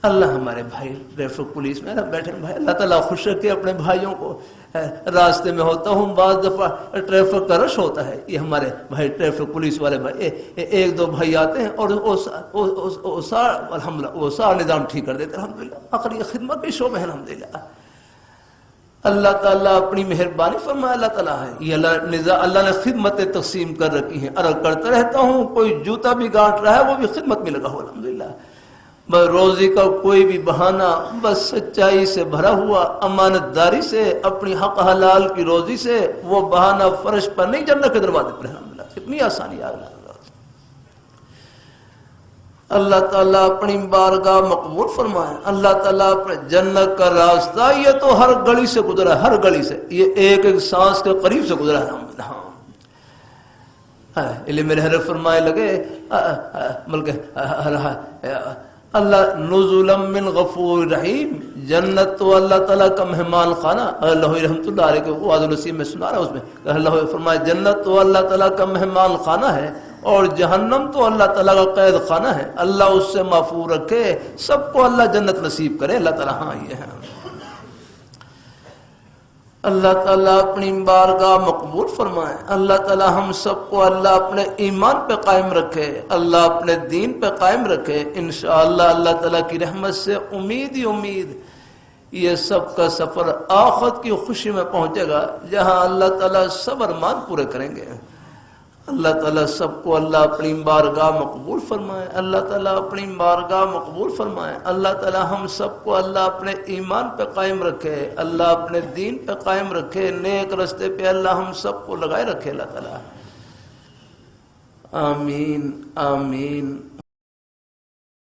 اللہ ہمارے بھائی traffic police میں بیٹھے بھائی، اللہ تعالیٰ خوش رکھے اپنے بھائیوں کو. راستے میں ہوتا ہوں بعض دفعہ ٹریفک کا رش ہوتا ہے، یہ ہمارے بھائی ٹریفک پولیس والے بھائی ایک دو بھائی آتے ہیں اور الحمدللہ وہ سارا نظام ٹھیک کر دیتے ہیں. الحمدللہ آخر یہ خدمت کے شعبے ہیں. الحمدللہ اللہ تعالیٰ اپنی مہربانی فرمائے. اللہ تعالیٰ ہے یہ اللہ نے خدمتیں تقسیم کر رکھی ہیں. عرض کرتا رہتا ہوں کوئی جوتا بھی گانٹ رہا ہے وہ بھی خدمت میں لگا ہوا. الحمدللہ بس روزی کا کوئی بھی بہانہ، بس سچائی سے بھرا ہوا، امانت داری سے، اپنی حق حلال کی روزی سے، وہ بہانہ فرش پر نہیں، جنت کے دروازے پر. الحمدللہ اتنی آسانی آ گئی. اللہ تعالیٰ اپنی بارگاہ مقبول فرمائے. اللہ تعالیٰ اپنے جنت کا راستہ یہ تو ہر گلی سے گزرا ہے، ہر گلی سے، یہ ایک ایک سانس کے قریب سے گزرا ہے. علم حضرت فرمائے لگے بلکہ اللہ نزلا من غفور رحیم، جنت تو اللہ تعالیٰ کا مہمان خانہ. اللہ رحمۃ اللہ علیہ کے واضح نصیب میں سنا رہا، اس میں اللہ فرمائے جنت تو اللہ تعالیٰ کا مہمان خانہ ہے اور جہنم تو اللہ تعالیٰ کا قید خانہ ہے. اللہ اس سے محفوظ رکھے، سب کو اللہ جنت نصیب کرے. اللہ تعالیٰ ہاں یہ ہے. اللہ تعالیٰ اپنی بارگاہ مقبول فرمائے. اللہ تعالیٰ ہم سب کو اللہ اپنے ایمان پہ قائم رکھے، اللہ اپنے دین پہ قائم رکھے. انشاءاللہ اللہ تعالیٰ کی رحمت سے امید ہی امید یہ سب کا سفر آخرت کی خوشی میں پہنچے گا، جہاں اللہ تعالیٰ سب ارمان پورے کریں گے. اللہ تعالیٰ سب کو اللہ اپنی بارگاہ مقبول فرمائے. اللہ تعالیٰ اپنی بارگاہ مقبول فرمائے. اللہ تعالیٰ ہم سب کو اللہ اپنے ایمان پہ قائم رکھے، اللہ اپنے دین پہ قائم رکھے، نیک رستے پہ اللہ ہم سب کو لگائے رکھے. اللہ تعالیٰ آمین آمین